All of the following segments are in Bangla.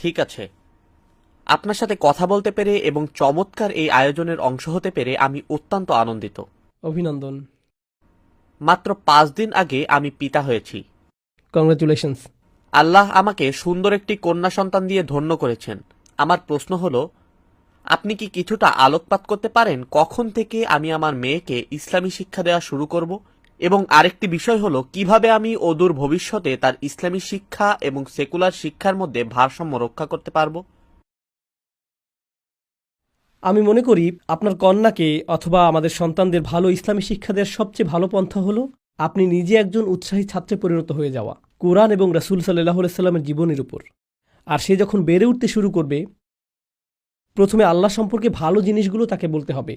ঠিক আছে। আপনার সাথে কথা বলতে পেরে এবং চমৎকার এই আয়োজনের অংশ হতে পেরে আমি অত্যন্ত আনন্দিত। অভিনন্দন। মাত্র 5 দিন আগে আমি পিতা হয়েছি। কংগ্রাচুলেশনস। আল্লাহ আমাকে সুন্দর একটি কন্যা সন্তান দিয়ে ধন্য করেছেন। আমার প্রশ্ন হলো, আপনি কি কিছুটা আলোকপাত করতে পারেন কখন থেকে আমি আমার মেয়েকে ইসলামী শিক্ষা দেওয়া শুরু করব, এবং আরেকটি বিষয় হলো কিভাবে আমি অদূর ভবিষ্যতে তার ইসলামী শিক্ষা এবং সেকুলার শিক্ষার মধ্যে ভারসাম্য রক্ষা করতে পারব? আমি মনে করি আপনার কন্যাকে অথবা আমাদের সন্তানদের ভালো ইসলামী শিক্ষা দেওয়ার সবচেয়ে ভালো পন্থা হলো আপনি নিজে একজন উৎসাহী ছাত্রে পরিণত হয়ে যাওয়া কোরআন এবং রাসূল সাল্লাল্লাহু আলাইহি সাল্লামের জীবনের উপর। আর সে যখন বেড়ে উঠতে শুরু করবে, প্রথমে আল্লাহ সম্পর্কে ভালো জিনিসগুলো তাকে বলতে হবে।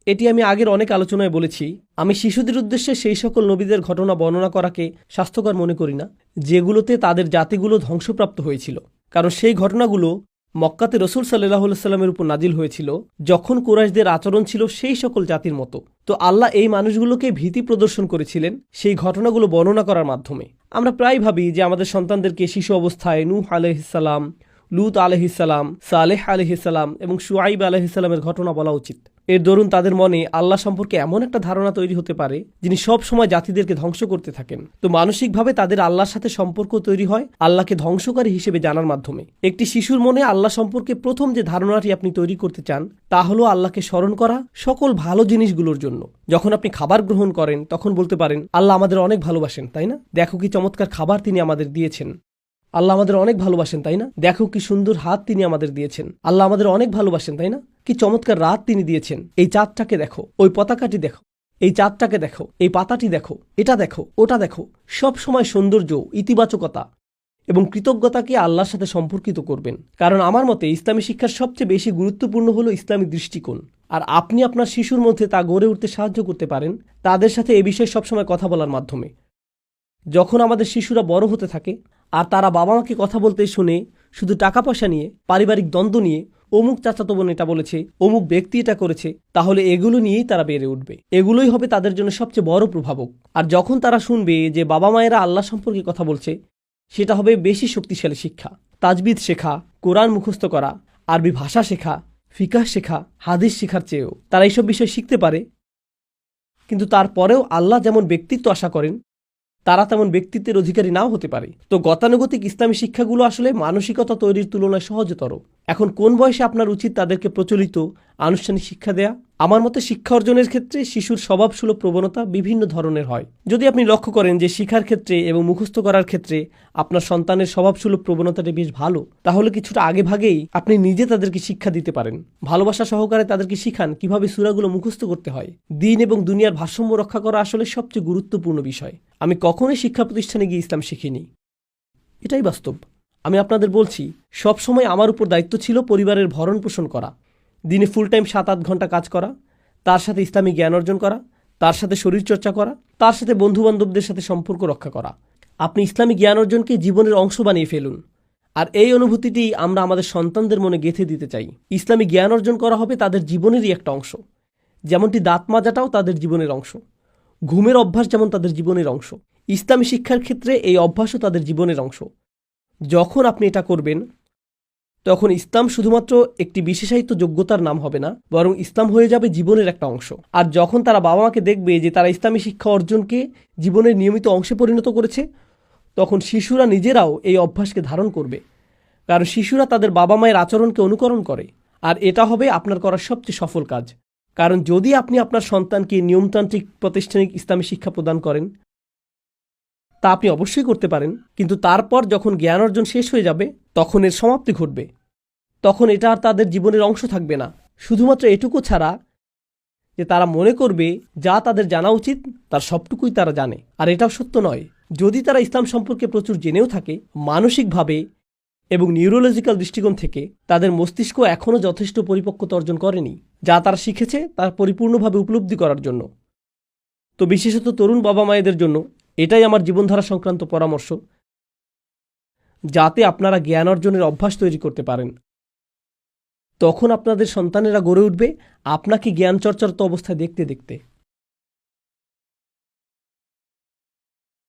এটি আমি আগের অনেক আলোচনায় বলেছি। আমি শিশুদের উদ্দেশ্যে সেই সকল নবীদের ঘটনা বর্ণনা করাকে স্বাস্থ্যকর মনে করি না যেগুলোতে তাদের জাতিগুলো ধ্বংসপ্রাপ্ত হয়েছিল, কারণ সেই ঘটনাগুলো মক্কাতে রসুল সাল্লাল্লাহু আলাইহি সাল্লামের উপর নাজিল হয়েছিল যখন কুরাইশদের আচরণ ছিল সেই সকল জাতির মতো। তো আল্লাহ এই মানুষগুলোকে ভীতি প্রদর্শন করেছিলেন সেই ঘটনাগুলো বর্ণনা করার মাধ্যমে। আমরা প্রায় ভাবি যে আমাদের সন্তানদেরকে শিশু অবস্থায় নূহ আলাইহিস সালাম, লূত আলাইহিস সালাম, সালেহ আলাইহিস সালাম এবং শুআইব আলাইহিস সালামের ঘটনা বলা উচিত। এর দরুন তাদের মনে আল্লাহ সম্পর্কে এমন একটা ধারণা তৈরি হতে পারে যিনি সব সময় জাতিদেরকে ধ্বংস করতে থাকেন। তো মানসিকভাবে তাদের আল্লাহর সাথে সম্পর্ক তৈরি হয় আল্লাহকে ধ্বংসকারী হিসেবে জানার মাধ্যমে। একটি শিশুর মনে আল্লাহ সম্পর্কে প্রথম যে ধারণাটি আপনি তৈরি করতে চান তা হলো আল্লাহকে স্মরণ করা সকল ভালো জিনিসগুলোর জন্য। যখন আপনি খাবার গ্রহণ করেন তখন বলতে পারেন, আল্লাহ আমাদের অনেক ভালোবাসেন, তাই না? দেখো কি চমৎকার খাবার তিনি আমাদের দিয়েছেন। আল্লাহ আমাদের অনেক ভালোবাসেন, তাই না? দেখো কি সুন্দর হাত তিনি আমাদের দিয়েছেন। আল্লাহ আমাদের অনেক ভালোবাসেন, তাই না? কি চমৎকার রাত তিনি দিয়েছেন। এই চাঁদটাকে দেখো, ওই পতাকাটি দেখো, এই চাঁদটাকে দেখো, এই পাতাটি দেখো, এটা দেখো, ওটা দেখো। সব সময় সৌন্দর্য, ইতিবাচকতা এবং কৃতজ্ঞতাকে আল্লাহর সাথে সম্পর্কিত করবেন। কারণ আমার মতে ইসলামী শিক্ষার সবচেয়ে বেশি গুরুত্বপূর্ণ হলো ইসলামী দৃষ্টিকোণ। আর আপনি আপনার শিশুর মধ্যে তা গড়ে উঠতে সাহায্য করতে পারেন তাদের সাথে এ বিষয়ে সবসময় কথা বলার মাধ্যমে। যখন আমাদের শিশুরা বড় হতে থাকে আর তারা বাবা মাকে কথা বলতে শুনে শুধু টাকা পয়সা নিয়ে, পারিবারিক দ্বন্দ্ব নিয়ে, অমুক চাচাতো বোন এটা বলেছে, অমুক ব্যক্তি এটা করেছে, তাহলে এগুলো নিয়েই তারা বেড়ে উঠবে। এগুলোই হবে তাদের জন্য সবচেয়ে বড় প্রভাবক। আর যখন তারা শুনবে যে বাবা মায়েরা আল্লাহ সম্পর্কে কথা বলছে, সেটা হবে বেশি শক্তিশালী শিক্ষা। তাজবিদ শেখা, কোরআন মুখস্থ করা, আরবি ভাষা শেখা, ফিকাহ শেখা, হাদিস শেখার চেয়েও তারা এইসব বিষয় শিখতে পারে। কিন্তু তারপরেও আল্লাহ যেমন ব্যক্তিত্ব আশা করেন তারা তেমন ব্যক্তিত্বের অধিকারী নাও হতে পারে। তো গতানুগতিক ইসলামী শিক্ষাগুলো আসলে মানসিকতা তৈরির তুলনায় সহজতর। এখন কোন বয়সে আপনার উচিত তাদেরকে প্রচলিত আনুষ্ঠানিক শিক্ষা দেয়া? আমার মতে শিক্ষা অর্জনের ক্ষেত্রে শিশুর স্বভাবসুলভ প্রবণতা বিভিন্ন ধরনের হয়। যদি আপনি লক্ষ্য করেন যে শিক্ষার ক্ষেত্রে এবং মুখস্থ করার ক্ষেত্রে আপনার সন্তানের স্বভাবসুলভ প্রবণতাটি বেশ ভালো, তাহলে কিছুটা আগে ভাগেই আপনি নিজে তাদেরকে শিক্ষা দিতে পারেন। ভালোবাসা সহকারে তাদেরকে শিখান কিভাবে সূরাগুলো মুখস্থ করতে হয়। দিন এবং দুনিয়ার ভারসাম্য রক্ষা করা আসলে সবচেয়ে গুরুত্বপূর্ণ বিষয়। আমি কখনোই শিক্ষা প্রতিষ্ঠানে গিয়ে ইসলাম শিখিনি, এটাই বাস্তব। আমি আপনাদের বলছি, সবসময় আমার উপর দায়িত্ব ছিল পরিবারের ভরণ পোষণ করা, দিনে ফুল টাইম 7-8 ঘন্টা কাজ করা, তার সাথে ইসলামী জ্ঞান অর্জন করা, তার সাথে শরীরচর্চা করা, তার সাথে বন্ধুবান্ধবদের সাথে সম্পর্ক রক্ষা করা। আপনি ইসলামী জ্ঞান অর্জনকে জীবনের অংশ বানিয়ে ফেলুন। আর এই অনুভূতিটি আমরা আমাদের সন্তানদের মনে গেঁথে দিতে চাই। ইসলামী জ্ঞান অর্জন করা হবে তাদের জীবনেরই একটা অংশ, যেমনটি দাঁত মাজাটাও তাদের জীবনের অংশ, ঘুমের অভ্যাস যেমন তাদের জীবনের অংশ। ইসলামী শিক্ষার ক্ষেত্রে এই অভ্যাসও তাদের জীবনের অংশ। যখন আপনি এটা করবেন তখন ইসলাম শুধুমাত্র একটি বিশেষায়িত যোগ্যতার নাম হবে না, বরং ইসলাম হয়ে যাবে জীবনের একটা অংশ। আর যখন তারা বাবা মাকে দেখবে যে তারা ইসলামী শিক্ষা অর্জনকে জীবনের নিয়মিত অংশে পরিণত করেছে, তখন শিশুরা নিজেরাও এই অভ্যাসকে ধারণ করবে। কারণ শিশুরা তাদের বাবা মায়ের আচরণকে অনুকরণ করে। আর এটা হবে আপনার করা সবচেয়ে সফল কাজ। কারণ যদি আপনি আপনার সন্তানকে নিয়মতান্ত্রিক প্রাতিষ্ঠানিক ইসলামী শিক্ষা প্রদান করেন, তা আপনি অবশ্যই করতে পারেন, কিন্তু তারপর যখন জ্ঞান অর্জন শেষ হয়ে যাবে তখন এর সমাপ্তি ঘটবে। তখন এটা আর তাদের জীবনের অংশ থাকবে না, শুধুমাত্র এটুকু ছাড়া যে তারা মনে করবে যা তাদের জানা উচিত তার সবটুকুই তারা জানে। আর এটাও সত্য নয়। যদি তারা ইসলাম সম্পর্কে প্রচুর জেনেও থাকে, মানসিকভাবে এবং নিউরোলজিক্যাল দৃষ্টিকোণ থেকে তাদের মস্তিষ্ক এখনও যথেষ্ট পরিপক্কতা অর্জন করেনি যা তারা শিখেছে তার পরিপূর্ণভাবে উপলব্ধি করার জন্য। তো বিশেষত তরুণ বাবা মায়েদের জন্য এটাই আমার জীবনধারা সংক্রান্ত পরামর্শ, যাতে আপনারা জ্ঞান অর্জনের অভ্যাস তৈরি করতে পারেন। তখন আপনাদের সন্তানেরা গড়ে উঠবে আপনাকে জ্ঞান চর্চারত অবস্থায় দেখতে দেখতে।